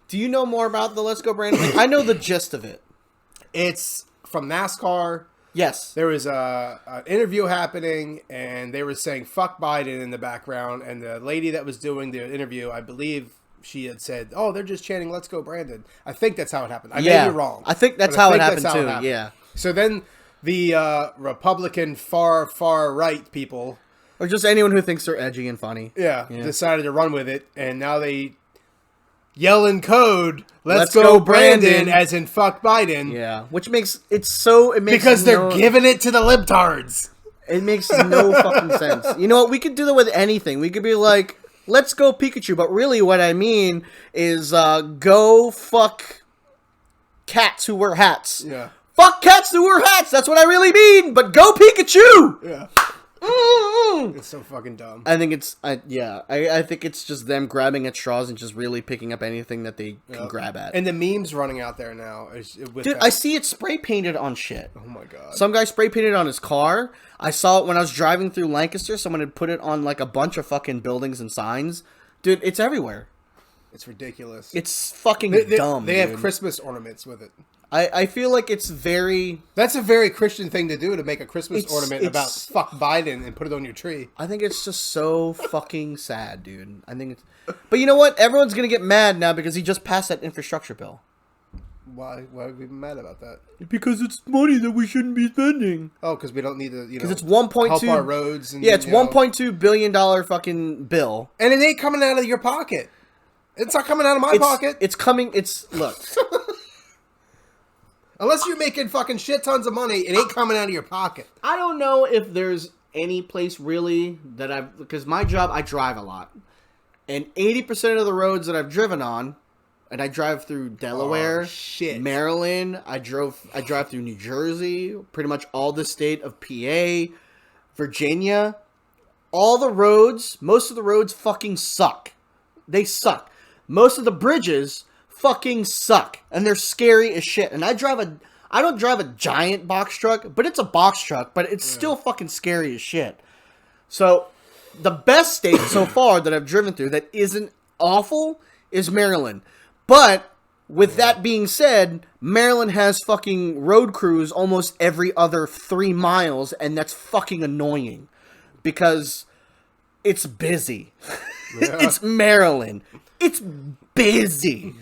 do you know more about the Let's Go Brandon thing? I know the gist of it. It's from NASCAR. Yes. There was an interview happening, and they were saying "fuck Biden" in the background. And the lady that was doing the interview, I believe, she had said, "Oh, they're just chanting 'Let's go, Brandon.'" I think that's how it happened. I may be wrong. I think that's but how I it think happened that's how too. it happened. Yeah. So then the Republican far right people, Or just anyone who thinks they're edgy and funny. decided to run with it, and now they yell in code, "Let's Let's go, go, Brandon," Brandon. as in "fuck Biden." Yeah. Which makes it so... It makes Because they're no, giving it to the libtards. It makes no fucking sense. You know what? We could do that with anything. We could be like, let's go Pikachu. But really what I mean is go fuck cats who wear hats. Yeah. Fuck cats who wear hats. That's what I really mean. But go Pikachu. Yeah. Mm-mm. It's so fucking dumb. I think it's, I think it's just them grabbing at straws and just really picking up anything that they can grab at. And the memes running out there now is with Dude, that. I see it spray painted on shit. Oh my god. Some guy spray painted on his car. I saw it when I was driving through Lancaster. Someone had put it on like a bunch of fucking buildings and signs. Dude, it's everywhere. It's ridiculous. It's fucking dumb. They dude. have Christmas ornaments with it. I feel like it's very... That's a very Christian thing to do, to make a Christmas It's- ornament about fuck Biden and put it on your tree. I think it's just so fucking sad, dude. I think it's... But you know what? Everyone's going to get mad now because he just passed that infrastructure bill. Why would we be mad about that? Because it's money that we shouldn't be spending. Oh, because we don't need to, Because it's 1.2... help our roads. And, Yeah, it's $1.2 billion fucking bill. And it ain't coming out of your pocket. It's not coming out of my pocket. It's coming... Look... Unless you're making fucking shit tons of money, it ain't coming out of your pocket. I don't know if there's any place really that because my job, I drive a lot. And 80% of the roads that I've driven on, and I drive through Delaware, Maryland, I drive through New Jersey, pretty much all the state of PA, Virginia. most of the roads fucking suck. They suck. Most of the bridges fucking suck. And they're scary as shit. And I don't drive a giant box truck, but it's a box truck, but it's still fucking scary as shit. So, the best state so far that I've driven through that isn't awful is Maryland. But, with that being said, Maryland has fucking road crews almost every other 3 miles, and that's fucking annoying. Because it's busy. Yeah. It's Maryland. It's busy.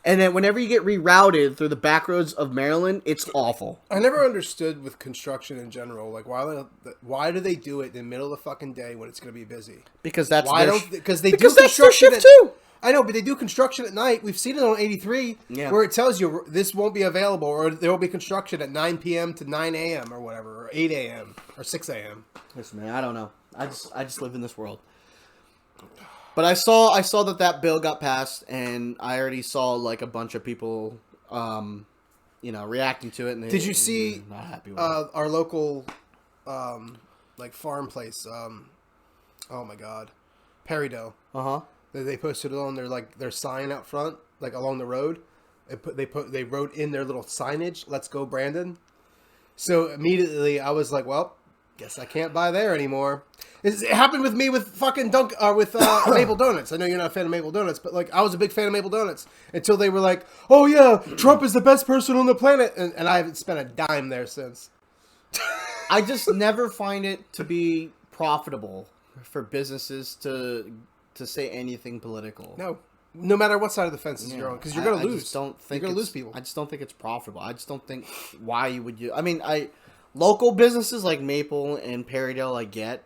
And then whenever you get rerouted through the back roads of Maryland, it's awful. I never understood with construction in general, like why do they do it in the middle of the fucking day when it's going to be busy? Because that's because that's their shift too. I know, but they do construction at night. We've seen it on 83, where it tells you this won't be available, or there will be construction at 9 p.m. to 9 a.m. or whatever, or 8 a.m. or 6 a.m. Listen, man, I don't know. I just live in this world. But I saw that bill got passed, and I already saw like a bunch of people, reacting to it. And did you see not happy with it. Our local, like farm place? Oh my God, Perryville. They posted it on their sign out front, like along the road. They wrote in their little signage, "Let's go, Brandon." So immediately I was like, well, guess I can't buy there anymore. It happened with me with fucking Maple Donuts. I know you're not a fan of Maple Donuts, but like I was a big fan of Maple Donuts until they were like, "Oh yeah, Trump is the best person on the planet," and I haven't spent a dime there since. I just never find it to be profitable for businesses to say anything political. No matter what side of the fence you're on, because you're gonna lose. You're gonna lose people. I just don't think it's profitable. I just don't think why you would use. I mean, local businesses like Maple and Perrydale, I get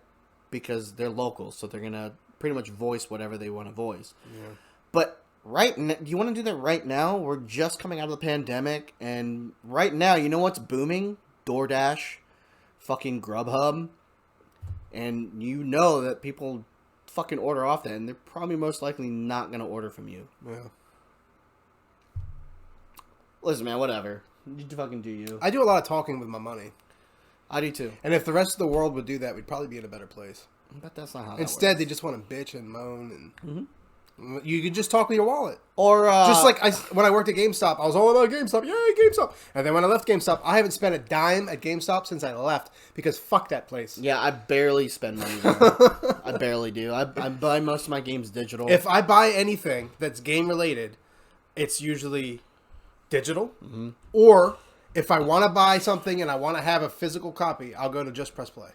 because they're local, so they're gonna pretty much voice whatever they want to voice. Yeah. But do you want to do that right now? We're just coming out of the pandemic, and right now, you know what's booming? DoorDash, fucking Grubhub, and you know that people fucking order off that, and they're probably most likely not gonna order from you. Yeah. Listen, man, whatever. You fucking do you. I do a lot of talking with my money. I do too. And if the rest of the world would do that, we'd probably be in a better place. But that's not how. Instead, they just want to bitch and moan, and you can just talk with your wallet. Or just like when I worked at GameStop, I was all about GameStop. Yay, GameStop! And then when I left GameStop, I haven't spent a dime at GameStop since I left because fuck that place. Yeah, I barely spend money there. I barely do. I buy most of my games digital. If I buy anything that's game related, it's usually digital. Mm-hmm. Or if I want to buy something and I want to have a physical copy, I'll go to Just Press Play.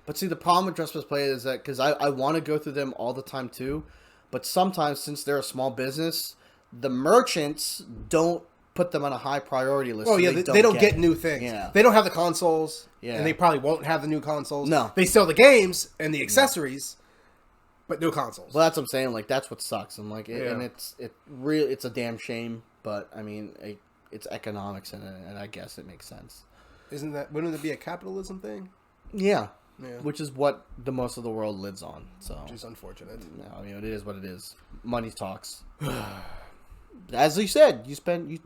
But see, the problem with Just Press Play is that because I want to go through them all the time too, but sometimes since they're a small business, the merchants don't put them on a high priority list. Oh yeah, they don't get new things. Yeah. They don't have the consoles, and they probably won't have the new consoles. No, they sell the games and the accessories, but no consoles. Well, that's what I'm saying. Like that's what sucks. And like, and it's a damn shame. But I mean, it's economics in it, and I guess it makes sense. Wouldn't it be a capitalism thing? Yeah. Which is what the most of the world lives on. So, which is unfortunate. No, I mean, it is what it is. Money talks. As you said, you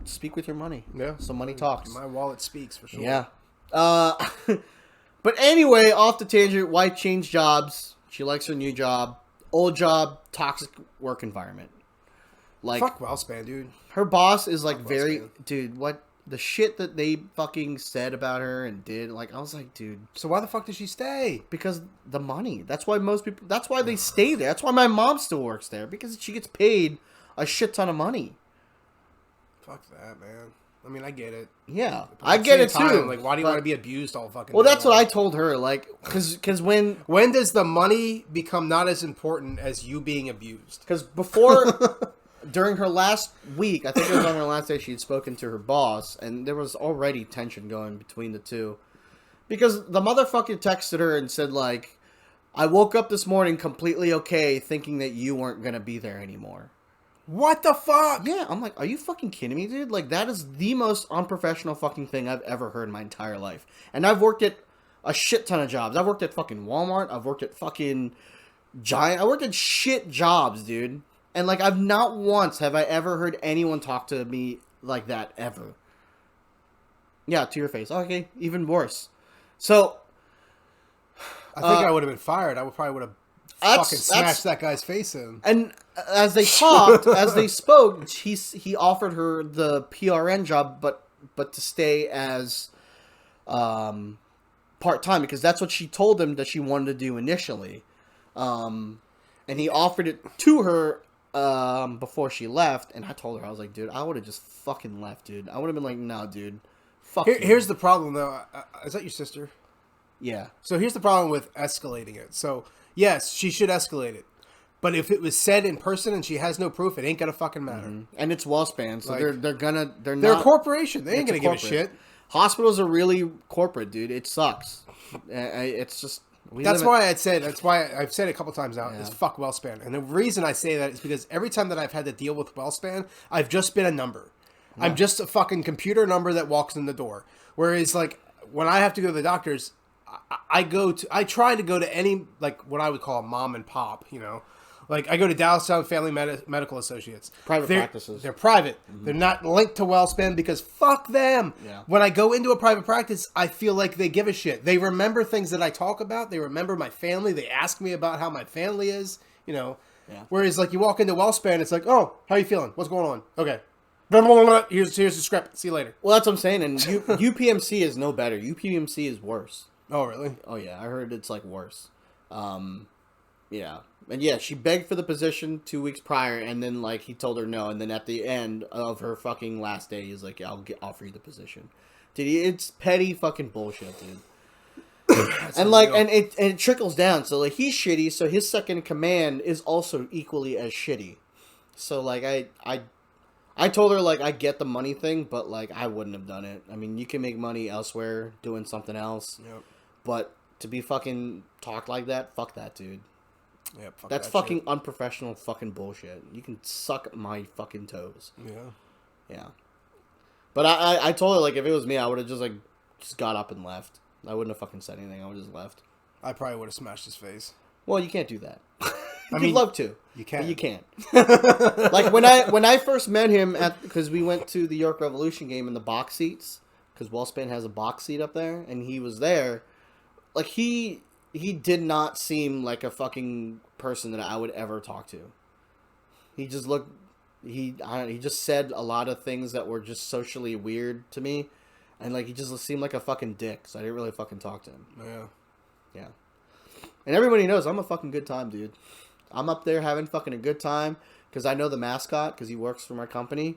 speak with your money. Yeah. So money talks. My wallet speaks for sure. Yeah. But anyway, off the tangent. Wife changed jobs. She likes her new job. Old job, toxic work environment. Like fuck Wellspan, dude. Her boss is like dude. What? The shit that they fucking said about her and did, like, I was like, dude. So why the fuck did she stay? Because the money. That's why that's why they stay there. That's why my mom still works there. Because she gets paid a shit ton of money. Fuck that, man. I mean, I get it. Yeah. I get it too. Like, why do you want to be abused all fucking Well, that's what I told her. Like, because when does the money become not as important as you being abused? Because before... During her last week, I think it was on her last day, she had spoken to her boss, and there was already tension going between the two. Because the motherfucker texted her and said, like, I woke up this morning completely okay, thinking that you weren't going to be there anymore. What the fuck? Yeah, I'm like, are you fucking kidding me, dude? Like, that is the most unprofessional fucking thing I've ever heard in my entire life. And I've worked at a shit ton of jobs. I've worked at fucking Walmart. I've worked at fucking Giant. I worked at shit jobs, dude. And, like, I've not once have I ever heard anyone talk to me like that, ever. Yeah, to your face. Okay, even worse. So... I think I would have been fired. I probably would have fucking smash that guy's face in. And as they talked, as they spoke, he offered her the PRN job, but to stay as part-time, because that's what she told him that she wanted to do initially. And he offered it to her before she left, and I told her, I was like, dude, I would have just fucking left, dude. I would have been like, no, dude, fuck you. Here's the problem, though. Is that your sister? Yeah. So here's the problem with escalating it. So, yes, she should escalate it. But if it was said in person and she has no proof, it ain't gonna fucking matter. Mm-hmm. And it's WellSpan, so Like, they're a corporation. They ain't gonna give a shit. Hospitals are really corporate, dude. It sucks. It's just... That's why I've said it a couple times now. Is fuck WellSpan, and the reason I say that is because every time that I've had to deal with WellSpan, I've just been a number. Yeah. I'm just a fucking computer number that walks in the door. Whereas, like, when I have to go to the doctors, I try to go to any, like, what I would call a mom and pop. You know, like I go to Dallastown Family Medical Associates. Private practices. They're private. Mm-hmm. They're not linked to WellSpan because fuck them. Yeah. When I go into a private practice, I feel like they give a shit. They remember things that I talk about. They remember my family. They ask me about how my family is. You know. Yeah. Whereas, like, you walk into WellSpan, it's like, oh, how you feeling? What's going on? Okay. Here's the script. See you later. Well, that's what I'm saying. And UPMC is no better. UPMC is worse. Oh, really? Oh, yeah. I heard it's, like, worse. Yeah. And, yeah, she begged for the position 2 weeks prior, and then, like, he told her no. And then at the end of her fucking last day, he's like, yeah, I'll offer you the position. Dude, it's petty fucking bullshit, dude. And, like, and it trickles down. So, like, he's shitty, so his second in command is also equally as shitty. So, like, I told her, like, I get the money thing, but, like, I wouldn't have done it. I mean, you can make money elsewhere doing something else. Yep. But to be fucking talked like that, fuck that, dude. Yep, that's fucking shit. Unprofessional fucking bullshit. You can suck my fucking toes. Yeah. Yeah. But I told her, like, if it was me, I would have just got up and left. I wouldn't have fucking said anything. I would have just left. I probably would have smashed his face. Well, you can't do that. You'd love to. You can. But you can't. Like, when I first met him because we went to the York Revolution game in the box seats, because WellSpan has a box seat up there, and he was there. Like, he did not seem like a fucking person that I would ever talk to. He just looked... He just said a lot of things that were just socially weird to me. And, like, he just seemed like a fucking dick. So I didn't really fucking talk to him. Yeah. Yeah. And everybody knows I'm a fucking good time, dude. I'm up there having fucking a good time. Because I know the mascot. Because he works for my company.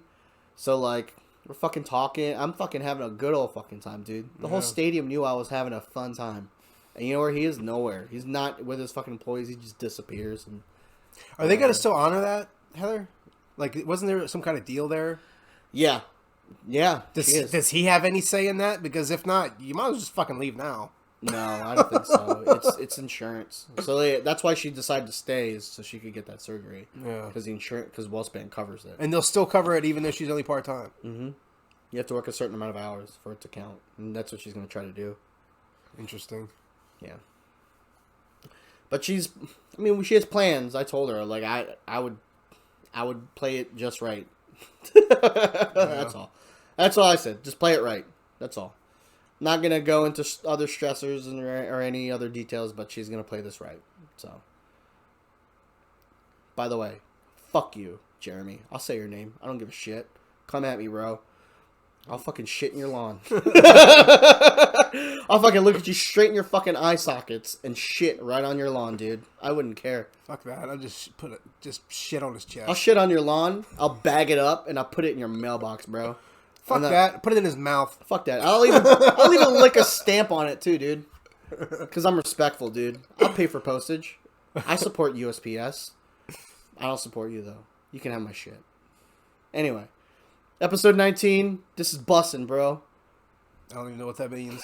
So, like, we're fucking talking. I'm fucking having a good old fucking time, dude. The whole stadium knew I was having a fun time. And you know where he is? Nowhere. He's not with his fucking employees. He just disappears. And are they going to still honor that, Heather? Like, wasn't there some kind of deal there? Yeah. Yeah. Does he have any say in that? Because if not, you might as well just fucking leave now. No, I don't think so. It's insurance. So that's why she decided to stay, is so she could get that surgery. Yeah. Because WellSpan covers it. And they'll still cover it even though she's only part-time. Mm-hmm. You have to work a certain amount of hours for it to count. And that's what she's going to try to do. Interesting. Yeah. But she has plans. I told her, like, I would play it just right. That's all. That's all I said. Just play it right. That's all. Not going to go into other stressors or any other details, but she's going to play this right. So. By the way, fuck you, Jeremy. I'll say your name. I don't give a shit. Come at me, bro. I'll fucking shit in your lawn. I'll fucking look at you straight in your fucking eye sockets and shit right on your lawn, dude. I wouldn't care. Fuck that. I'll just just shit on his chest. I'll shit on your lawn. I'll bag it up and I'll put it in your mailbox, bro. Fuck that. Put it in his mouth. Fuck that. I'll even lick a stamp on it too, dude. Because I'm respectful, dude. I'll pay for postage. I support USPS. I don't support you, though. You can have my shit. Anyway. Episode 19. This is bussin', bro. I don't even know what that means.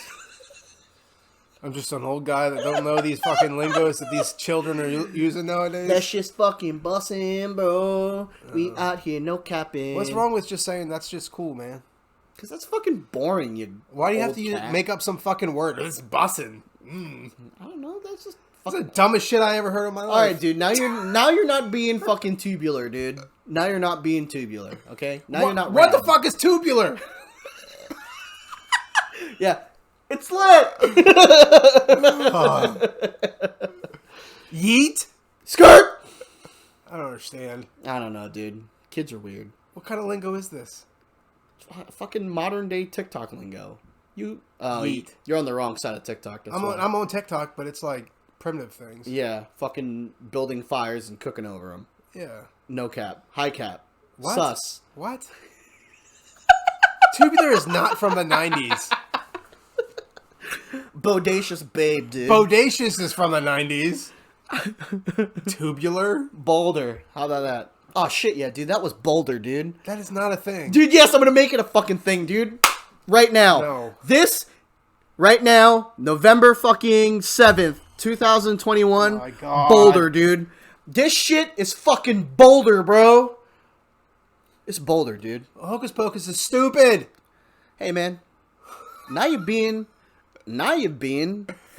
I'm just an old guy that don't know these fucking lingos that these children are using nowadays. That's just fucking bussin', bro. We out here, no capping. What's wrong with just saying that's just cool, man? Because that's fucking boring, you Why do you have to make up some fucking word? It's bussin'. I don't know. That's just fucking... That's the dumbest shit I ever heard in my life. All right, dude. Now you're not being fucking tubular, dude. Now you're not being tubular, okay? Now you're not. What the fuck is tubular? Yeah, it's lit. Yeet. Skirt! I don't understand. I don't know, dude. Kids are weird. What kind of lingo is this? Fucking modern day TikTok lingo. Yeet. You're on the wrong side of TikTok. That's why. I'm on TikTok, but it's like primitive things. Yeah, fucking building fires and cooking over them. Yeah. No cap. High cap. What? Sus. What? Tubular is not from the 90s. Bodacious babe, dude. Bodacious is from the 90s. Tubular? Boulder. How about that? Oh, shit, yeah, dude. That was Boulder, dude. That is not a thing. Dude, yes, I'm gonna make it a fucking thing, dude. Right now. No. Right now, November fucking 7th, 2021. Oh my God. Boulder, dude. This shit is fucking Boulder, bro. It's Boulder, dude. Hocus Pocus is stupid. Hey, man. Now you're being...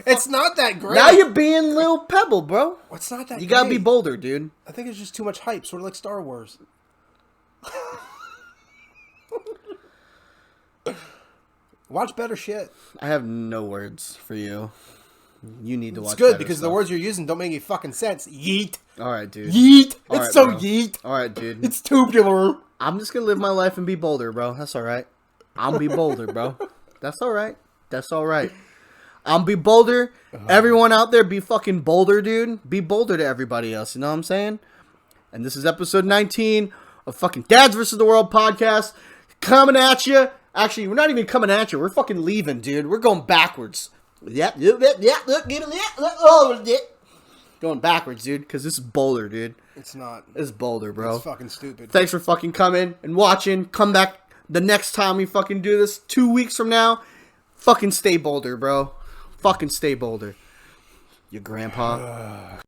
It's not that great. Now you're being Lil Pebble, bro. It's not that You great. gotta be Boulder, dude. I think it's just too much hype, sort of like Star Wars. Watch better shit. I have no words for you. You need to watch It's good better because stuff. the words you're using don't make any fucking sense. Yeet. Alright, dude. Yeet. All It's right, so bro. yeet. Alright, dude. It's tubular. I'm just gonna live my life and be Boulder, bro. That's alright. I'll be Boulder, bro. That's alright. That's alright. I'll be Boulder. Everyone out there, be fucking Boulder, dude. Be Boulder to everybody else. You know what I'm saying? And this is episode 19 of fucking Dads vs. the World podcast. Coming at you. Actually, we're not even coming at you. We're fucking leaving, dude. We're going backwards. Yep. Going backwards, dude. Because this is Boulder, dude. It's not. It's Boulder, bro. It's fucking stupid. Thanks for fucking coming and watching. Come back the next time we fucking do this 2 weeks from now. Fucking stay Boulder, bro. Fucking stay Boulder. Your grandpa.